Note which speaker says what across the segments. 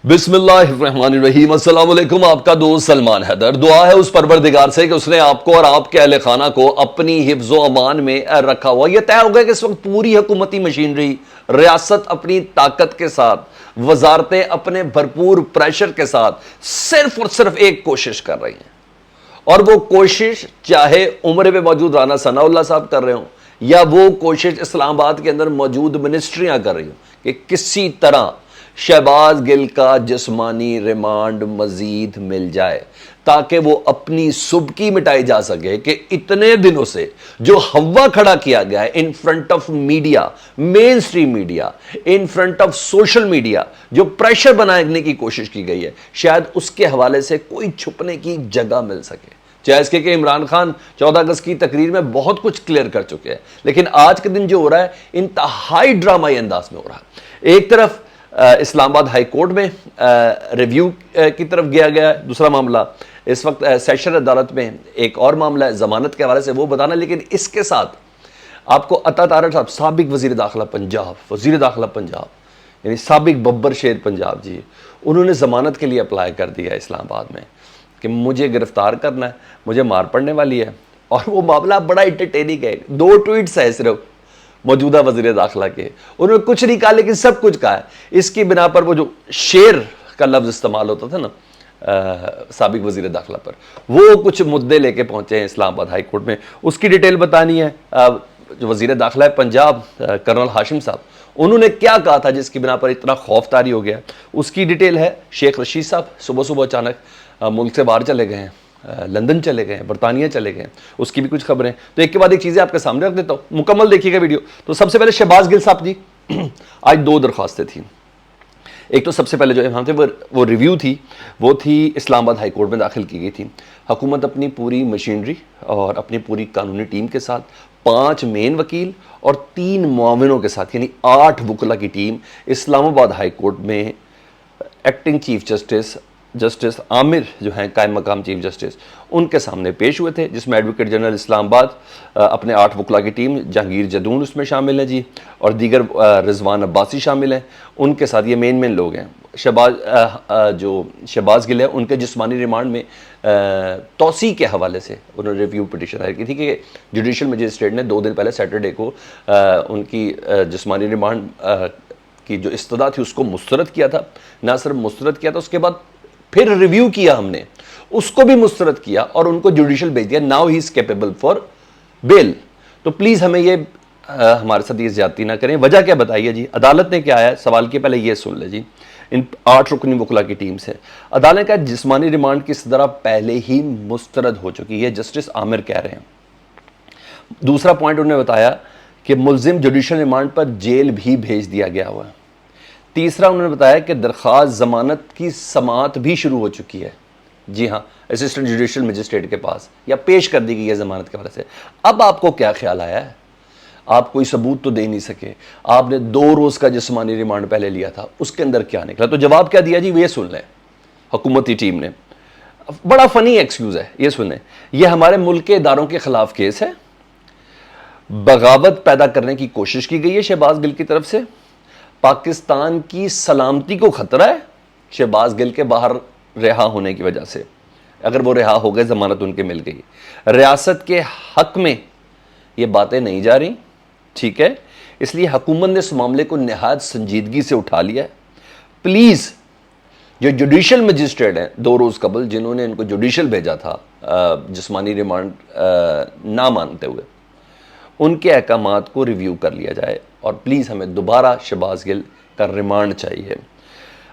Speaker 1: बिस्मिल्लाहिर्रहमानिर्रहीम। अस्सलाम वालेकुम। आपका दोस्त सलमान हैदर। दुआ है उस परवरदिगार से कि उसने आपको और आपके अहले खाना को अपनी हिफ्ज़ो अमान में रखा हुआ। यह तय हो गया कि इस वक्त पूरी हुकूमती मशीनरी, रियासत अपनी ताकत के साथ, वजारतें अपने भरपूर प्रेशर के साथ सिर्फ और सिर्फ एक कोशिश कर रही हैं, और वो कोशिश चाहे उम्र पे मौजूद राना सनाउल्लाह साहब कर रहे हो या वो कोशिश इस्लामाबाद के अंदर मौजूद मिनिस्ट्रियां कर रही हो कि किसी तरह शहबाज गिल का जिस्मानी रिमांड मजीद मिल जाए ताकि वो अपनी सुबकी मिटाई जा सके कि इतने दिनों से जो हवा खड़ा किया गया है in front of media, main stream media, in front of social media, जो प्रेशर बनाने की कोशिश की गई है, शायद उसके हवाले से कोई छुपने की जगह मिल सके। चाहे इसके कि इमरान खान 14 अगस्त की तकरीर में बहुत कुछ क्लियर कर चुके हैं, लेकिन आज के दिन जो हो रहा है इंतहाई ड्रामाई अंदाज में हो रहा है। एक तरफ इस्लामाबाद हाई कोर्ट में रिव्यू की तरफ गया गया, दूसरा मामला इस वक्त सेशन अदालत में एक और मामला है जमानत के हवाले से, वो बताना। लेकिन इसके साथ आपको अता तारड़ साहब, साबिक वजीर दाखिला पंजाब, वजीर दाखिला पंजाब, यानी साबिक बब्बर शेर पंजाब जी, उन्होंने जमानत के लिए अप्लाई कर दिया इस्लामाबाद में कि मुझे गिरफ्तार करना है, मुझे मार पड़ने वाली है। और वो मामला बड़ा इंटरटेनिंग है। 2 ट्वीट्स है सिर्फ मौजूदा वजीर दाखिला के, उन्होंने कुछ नहीं कहा लेकिन सब कुछ कहा है। इसकी बिना पर वो जो शेर का लफ्ज इस्तेमाल होता था ना साबिक वजीर दाखिला पर, वो कुछ मुद्दे लेके पहुंचे हैं इस्लामाबाद हाई कोर्ट में। उसकी डिटेल बतानी है। जो वजीर दाखिला है पंजाब कर्नल हाशिम साहब, उन्होंने क्या कहा था जिसकी बिना पर इतना खौफ तारी हो गया, उसकी डिटेल है। शेख रशीद साहब सुबह सुबह अचानक मुल्क से बाहर चले गए हैं, लंदन चले गए हैं, बरतानिया चले गए हैं, उसकी भी कुछ खबरें। तो एक के बाद एक चीज़ें आपके सामने रख देता हूँ, मुकम्मल देखिएगा वीडियो। तो सबसे पहले शहबाज गिल साहब जी आज 2 दरख्वास्तें थी। एक तो सबसे पहले जो यहाँ थे वो रिव्यू थी, वो थी इस्लामाबाद हाई कोर्ट में दाखिल की गई थी। हुकूमत अपनी पूरी मशीनरी और अपनी पूरी कानूनी टीम के साथ 5 मेन वकील और 3 मुआविनों के साथ, यानी 8 वकला की टीम इस्लामाबाद हाई कोर्ट में एक्टिंग चीफ जस्टिस आमिर जो हैं कायम मकाम चीफ जस्टिस, उनके सामने पेश हुए थे, जिसमें एडवोकेट जनरल इस्लामाबाद अपने 8 वकला की टीम, जहांगीर जदून उसमें शामिल हैं जी, और दीगर रिजवान अब्बासी शामिल हैं। उनके साथ ये मेन लोग हैं। शहबाज गिल है, उनके जिस्मानी रिमांड में तोसी के हवाले से उन्होंने रिव्यू पिटिशन दायर की थी कि जुडिशल मजिस्ट्रेट ने 2 दिन पहले सैटरडे को उनकी जिस्मानी रिमांड की जो इस्तदा थी उसको मुस्तरद किया था। ना सिर्फ मुस्तरद किया था, उसके बाद फिर रिव्यू किया हमने, उसको भी मुस्तरद किया और उनको जुडिशल भेज दिया। Now he is capable for bail. तो प्लीज हमें ये हमारे साथ ये ज्यादती ना करें। वजह क्या बताइए जी, अदालत ने क्या है, सवाल के पहले ये सुन ले जी। इन 8 रुकनी वकला की टीम से अदालत का जिस्मानी रिमांड की सदरा पहले ही मुस्तरद हो चुकी है, जस्टिस आमिर कह रहे हैं। दूसरा पॉइंट उन्होंने बताया कि मुलजिम जुडिशल रिमांड पर जेल भी भेज दिया गया हुआ है। तीसरा उन्होंने बताया कि दरख्वास्त जमानत की समाअत भी शुरू हो चुकी है। जी हाँ, असिस्टेंट जुडिशल मजिस्ट्रेट के पास, या पेश कर दी गई है जमानत के वजह से। अब आपको क्या ख्याल आया है? आप कोई सबूत तो दे नहीं सके, आपने 2 रोज का जिस्मानी रिमांड पहले लिया था, उसके अंदर क्या निकला? तो जवाब क्या दिया जी, ये सुन लें। हुकूमती टीम ने बड़ा फनी एक्सक्यूज है, ये सुन लें। यह हमारे मुल्क के इदारों के खिलाफ केस है, बगावत पैदा करने की कोशिश की गई है शहबाज गिल की तरफ से, पाकिस्तान की सलामती को खतरा है शहबाज गिल के बाहर रिहा होने की वजह से। अगर वो रिहा हो गए, जमानत उनके मिल गई, रियासत के हक में ये बातें नहीं जा रही, ठीक है। इसलिए हुकूमत ने इस मामले को निहायत संजीदगी से उठा लिया है। प्लीज जो जुडिशल मजिस्ट्रेट हैं 2 रोज कबल, जिन्होंने इनको जुडिशल भेजा था जिस्मानी रिमांड ना मानते हुए, उनके अहकामात को रिव्यू कर लिया जाए और प्लीज़ हमें दोबारा शहबाज गिल का रिमांड चाहिए।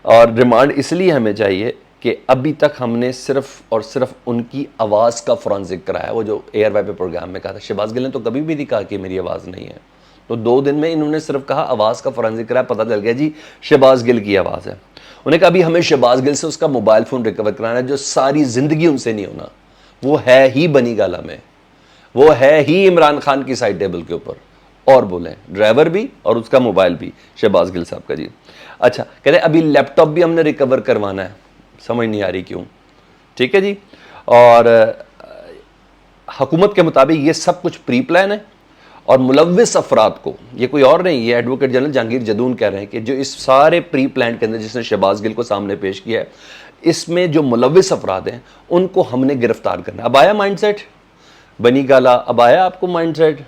Speaker 1: और रिमांड इसलिए हमें चाहिए कि अभी तक हमने सिर्फ और सिर्फ उनकी आवाज़ का फॉरेंसिक कराया। वो जो एयर वाई पे प्रोग्राम में कहा था, शहबाज गिल ने तो कभी भी नहीं कहा कि मेरी आवाज़ नहीं है। तो 2 दिन में इन्होंने सिर्फ कहा आवाज़ का फॉरेंसिक कराया, पता चल गया जी शहबाज गिल की आवाज़ है। उन्हें कहा अभी हमें शहबाज गिल से उसका मोबाइल फ़ोन रिकवर कराना है, जो सारी ज़िंदगी उनसे नहीं होना। वो है ही बनी गाला में, वो है ही इमरान खान की साइड टेबल के ऊपर, और बोले ड्राइवर भी और उसका मोबाइल भी शहबाज गिल साहब का जी। अच्छा, कहते हैं अभी लैपटॉप भी हमने रिकवर करवाना है, समझ नहीं आ रही क्यों, ठीक है जी। और हुकूमत के मुताबिक ये सब कुछ प्री प्लान है और मुलव्विस अफराद को, ये कोई और नहीं, ये एडवोकेट जनरल जहांगीर जदून कह रहे हैं कि जो इस सारे प्री प्लान के अंदर जिसने शहबाज गिल को सामने पेश किया है, इसमें जो मुलव्विस अफराद हैं उनको हमने गिरफ्तार करना। अब आया माइंडसेट बनी गाला, अब आया आपको माइंडसेट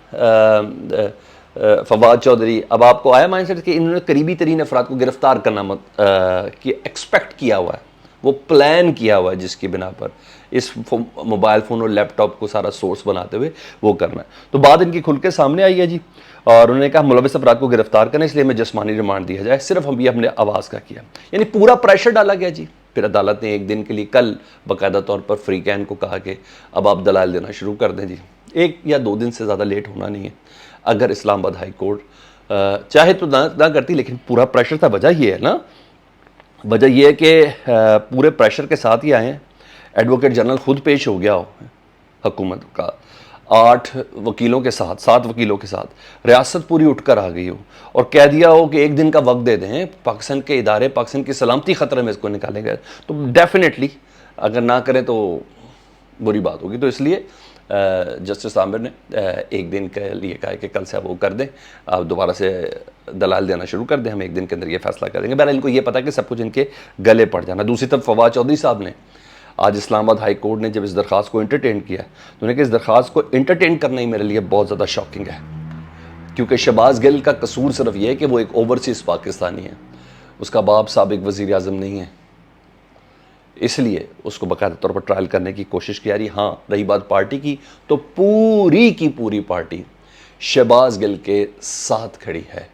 Speaker 1: फवाद चौधरी, अब आपको आया माइंडसेट कि इन्होंने करीबी तरीन अफराद को गिरफ्तार करना कि एक्सपेक्ट किया हुआ है, वो प्लान किया हुआ है, जिसकी बिना पर इस मोबाइल फ़ोन और लैपटॉप को सारा सोर्स बनाते हुए वो करना है। तो बात इनकी खुल के सामने आई है जी, और उन्होंने कहा मुलव्विस अफराद को गिरफ्तार करना, इसलिए हमें जिस्मानी रिमांड दिया जाए। सिर्फ हम ये हमने आवाज़ का किया, यानी पूरा प्रेशर डाला गया जी। फिर अदालत ने एक दिन के लिए कल बाकायदा तौर पर फ्री कैन को कहा कि अब आप दलाल देना शुरू कर दें जी। 1 या 2 दिन से ज़्यादा लेट होना नहीं है। अगर इस्लामाबाद हाई कोर्ट चाहे तो ना करती, लेकिन पूरा प्रेशर था। वजह ये है ना, वजह यह है कि पूरे प्रेशर के साथ ही आए हैं। एडवोकेट जनरल खुद पेश हो गया हो हुकूमत का 8 वकीलों के साथ, 7 वकीलों के साथ, रियासत पूरी उठकर आ गई हो और कह दिया हो कि 1 दिन का वक्त दे दें, पाकिस्तान के इदारे पाकिस्तान की सलामती ख़तरे में इसको निकालेंगे, तो डेफिनेटली अगर ना करें तो बुरी बात होगी। तो इसलिए जस्टिस आमिर ने 1 दिन के लिए कहा कि कल से आप वो कर दें, आप दोबारा से दलाल देना शुरू कर दें, हम 1 दिन के अंदर ये फैसला कर देंगे। बहरहाल इनको ये पता है कि सब कुछ इनके गले पड़ जाना। दूसरी तरफ फवाद चौधरी साहब ने आज इस्लामाबाद हाई कोर्ट ने जब इस दरख्वास्त को इंटरटेन किया, तो उन्होंने कहा इस दरख्वास्त को इंटरटेन करना ही मेरे लिए बहुत ज़्यादा शॉकिंग है, क्योंकि शहबाज गिल का कसूर सिर्फ ये है कि वो एक ओवरसीज़ पाकिस्तानी है, उसका बाप साबिक वज़ीर आज़म नहीं है, इसलिए उसको बाकायदा तौर पर ट्रायल करने की कोशिश की जा रही। हाँ, रही बात पार्टी की, तो पूरी की पूरी पार्टी शहबाज गिल के साथ खड़ी है,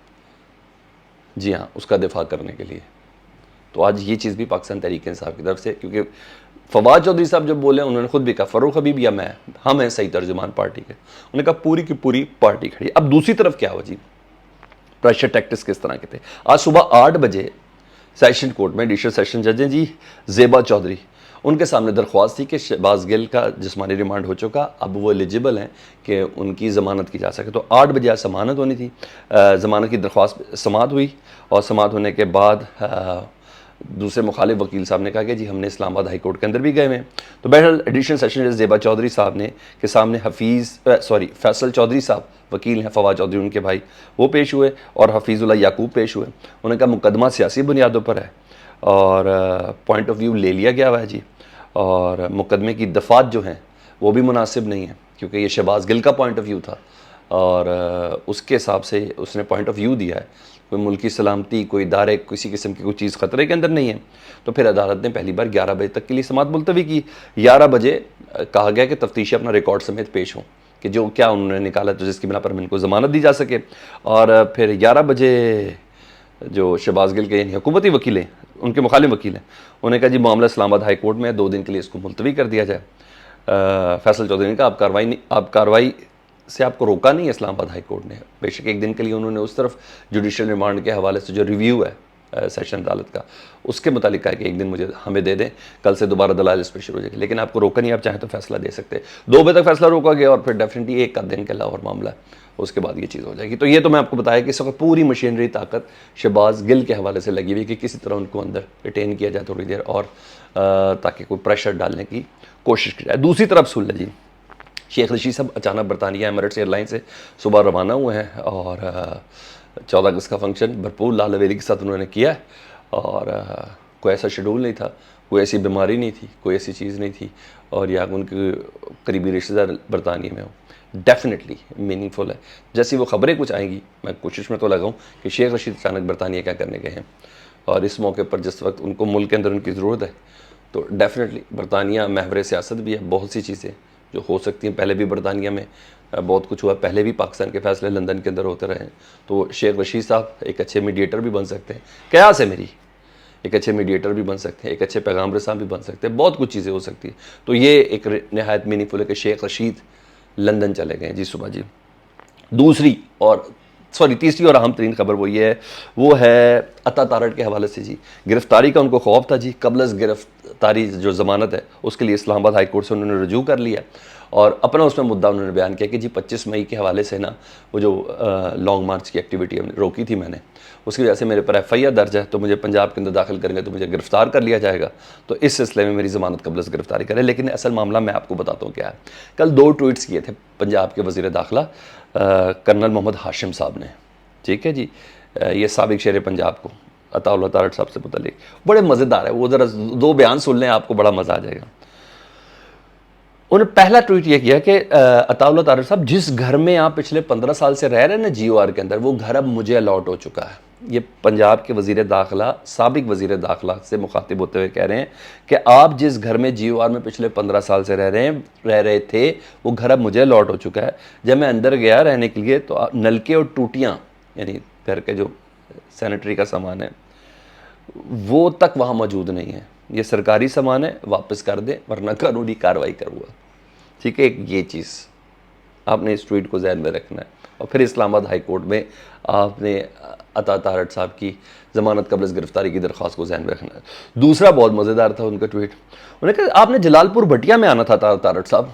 Speaker 1: जी हाँ, उसका दिफा करने के लिए। तो आज ये चीज़ भी पाकिस्तान तहरीक इंसाफ की तरफ से, क्योंकि फवाद चौधरी साहब जब बोले, उन्होंने खुद भी कहा फ़रूख हबीब या मैं, हम हैं सही तर्जुमान पार्टी के, उन्होंने कहा पूरी की पूरी पार्टी खड़ी। अब दूसरी तरफ क्या हुआ जी, प्रेशर टैक्टिक्स किस तरह के थे। आज सुबह 8 बजे सेशन कोर्ट में एडिशनल सेशन जज हैं जी ज़ेबा चौधरी, उनके सामने दरख्वास्त थी कि शहबाज गिल का जिस्मानी रिमांड हो चुका, अब वो एलिजिबल हैं कि उनकी ज़मानत की जा सके। तो 8 बजे आज ज़मानत होनी थी, ज़मानत की दरख्वास्त समाअत हुई, और समाअत होने के बाद दूसरे मुखालिफ वकील साहब ने कहा कि जी हमने इस्लामाबाद हाई कोर्ट के अंदर भी गए हैं। तो बहरहाल एडिशनल सेशन जज ज़ेबा चौधरी साहब ने के सामने फैसल चौधरी साहब वकील हैं, फवाद चौधरी उनके भाई, वो पेश हुए, और हफीज़ुल्लाह याकूब पेश हुए। उन्होंने कहा मुकदमा सियासी बुनियादों पर है और पॉइंट ऑफ व्यू ले लिया गया हुआ है जी, और मुकदमे की दफ़ात जो हैं वो भी मुनासिब नहीं है, क्योंकि ये शहबाज गिल का पॉइंट ऑफ व्यू था, और उसके हिसाब से उसने पॉइंट ऑफ व्यू दिया है। कोई मुल्की सलामती, कोई इदारे, किसी किस्म की कोई चीज़ ख़तरे के अंदर नहीं है। तो फिर अदालत ने पहली बार 11 बजे तक के लिए समाअत मुलतवी की। 11 बजे कहा गया कि तफ्तीशी अपना रिकॉर्ड समेत पेश हों कि जो क्या उन्होंने निकाला, तो जिसकी बिना पर इनको ज़मानत दी जा सके। और फिर 11 बजे जो शहबाज गिल के यानी हुकूमती वकील हैं, उनके मुखालिफ वकील हैं, उन्होंने कहा जी मामला इस्लामाबाद हाई कोर्ट में 2 दिन के लिए इसको मुलतवी कर दिया जाए। फैसल चौधरी ने कहा आप कार्रवाई से आपको रोका नहीं है इस्लामाबाद हाई कोर्ट ने। बेशक 1 दिन के लिए उन्होंने उस तरफ जुडिशल रिमांड के हवाले से जो रिव्यू है सेशन अदालत का, उसके मुतालिक कहा कि 1 दिन हमें दे दें, कल से दोबारा दलाल इस पर शुरू हो जाएगी, लेकिन आपको रोका नहीं, आप चाहें तो फैसला दे सकते हैं। 2 बजे तक फैसला रोका गया, और फिर डेफिनेटली 1 दिन के लाहौर मामला है, उसके बाद ये चीज़ हो जाएगी। तो ये तो मैं आपको बताया कि इस वक्त पूरी मशीनरी ताकत शहबाज गिल के हवाले से लगी हुई कि किसी तरह उनको अंदर रिटेन किया जाए थोड़ी देर और, ताकि कोई प्रेशर डालने की कोशिश की जाए। दूसरी तरफ सुन लीजिए, शेख रशीद साहब अचानक बरतानिया एमिरेट्स एयरलाइन से सुबह रवाना हुए हैं, और 14 अगस्त का फंक्शन भरपूर लाल हवेली के साथ उन्होंने किया है, और कोई ऐसा शेड्यूल नहीं था, कोई ऐसी बीमारी नहीं थी, कोई ऐसी चीज़ नहीं थी, और या उनके करीबी रिश्तेदार बरतानिया में हो। डेफिनेटली मीनिंगफुल है। जैसी वो खबरें कुछ आएंगी, मैं कोशिश में तो लगाऊं कि शेख रशीद अचानक बरतानिया क्या करने गए हैं, और इस मौके पर जिस वक्त उनको मुल्क के अंदर उनकी ज़रूरत है, तो डेफिनेटली बरतानिया महवर सियासत भी है, बहुत सी चीज़ें जो हो सकती हैं। पहले भी बरतानिया में बहुत कुछ हुआ, पहले भी पाकिस्तान के फैसले लंदन के अंदर होते रहे हैं। तो शेख रशीद साहब एक अच्छे मीडिएटर भी बन सकते हैं, कयास है मेरी, एक अच्छे मीडिएटर भी बन सकते हैं, एक अच्छे पैगाम रसां भी बन सकते हैं, बहुत कुछ चीज़ें हो सकती हैं। तो ये एक नहायत मीनिंगफुल है कि शेख रशीद लंदन चले गए जी सुबह जी। तीसरी और अहम तरीन खबर वो है अता तारड़ के हवाले से जी। गिरफ्तारी का उनको खौफ था जी, कबल गिरफ्तारी जो ज़मानत है उसके लिए इस्लामाबाद हाई कोर्ट से उन्होंने रजू कर लिया, और अपना उसमें मुद्दा उन्होंने बयान किया कि जी 25 मई के हवाले से ना वो जो लॉन्ग मार्च की एक्टिविटी रोकी थी मैंने, उसकी वजह से मेरे पर FIR दर्ज है, तो मुझे पंजाब के अंदर दाखिल करेंगे तो मुझे गिरफ्तार कर लिया जाएगा, तो इस सिलसिले में मेरी ज़मानत कबल से गिरफ्तारी करें। लेकिन असल मामला मैं आपको बताता हूँ क्या है। कल 2 ट्वीट्स किए थे पंजाब के वज़ीर दाखिला कर्नल मोहम्मद हाशिम साहब ने, ठीक है जी, ये साबिक शेर पंजाब को अताउल्लाह तारड़ साहब से मुतल्लिक बड़े मज़ेदार है, वो ज़रा दो बयान सुन लें, आपको बड़ा मज़ा आ जाएगा। उन्होंने पहला ट्वीट ये किया कि अताउल्लाह तारड़ साहब, जिस घर में आप पिछले 15 साल से रह रहे हैं ना GOR के अंदर, वो घर अब मुझे अलॉट हो चुका है। ये पंजाब के वज़ीर दाखिला, साबिक वज़ीर दाखिला से मुखातिब होते हुए कह रहे हैं कि आप जिस घर में GOR में पिछले 15 साल से रह रहे थे, वो घर अब मुझे अलॉट हो चुका है। जब मैं अंदर गया रहने के लिए तो नलके और टूटियाँ, यानी घर के जो सैनिटरी का सामान है, वो तक वहाँ मौजूद नहीं है। ये सरकारी सामान है, वापस कर दें वरना कानूनी कार्रवाई करूँगा। ठीक है, एक ये चीज़ आपने इस ट्वीट को जहन में रखना है। और फिर इस्लामाबाद हाई कोर्ट में आपने अता तारड़ साहब की ज़मानत कबल गिरफ्तारी की दरख्वास्त को जहन में रखना है। दूसरा बहुत मज़ेदार था उनका ट्वीट, उन्होंने कहा आपने जलालपुर भटिया में आना था तारड़ साहब,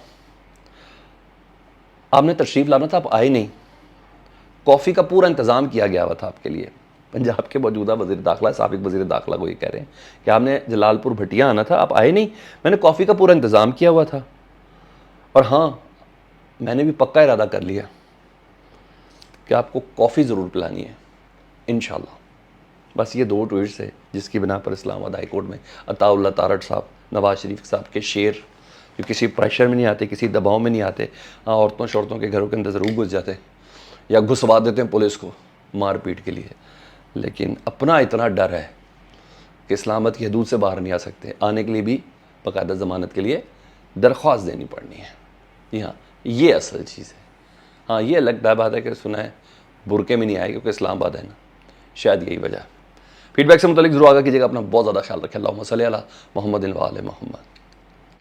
Speaker 1: आपने तशरीफ़ लाना था, आप आए नहीं। कॉफ़ी का पूरा इंतज़ाम किया गया हुआ था आपके लिए। पंजाब के मौजूदा वज़ीर दाखिला, साबिक वज़ीर दाखिला को ये कह रहे हैं कि आपने जलालपुर भटिया आना था, आप आए नहीं, मैंने कॉफ़ी का पूरा इंतज़ाम किया हुआ था। और हाँ, मैंने भी पक्का इरादा कर लिया कि आपको कॉफ़ी ज़रूर पिलानी है इंशाल्लाह। बस ये दो ट्वीट्स है जिसकी बिना पर इस्लामाबाद हाई कोर्ट में अताउल्लाह तारड़ साहब, नवाज शरीफ साहब के शेर, जो किसी प्रेशर में नहीं आते, किसी दबाव में नहीं आते, हाँ औरतों शौरतों के घरों के अंदर ज़रूर घुस जाते या घुसवा देते हैं पुलिस को मार पीट के लिए, लेकिन अपना इतना डर है कि इस्लामाबाद की हदूद से बाहर नहीं आ सकते। आने के लिए भी बाकायदा ज़मानत के लिए दरख्वास्त देनी पड़नी है। हाँ, ये असल चीज़ है। हाँ, ये अलग बात है कि सुना है बुरके में नहीं आए क्योंकि इस्लामाबाद है ना, शायद यही वजह। फीडबैक से मुतालिक ज़रूर आगा कीजिएगा। अपना बहुत ज़्यादा ख्याल रखें। अल्लाहुम्मा सल्ली अला मुहम्मदिन व आले मुहम्मद।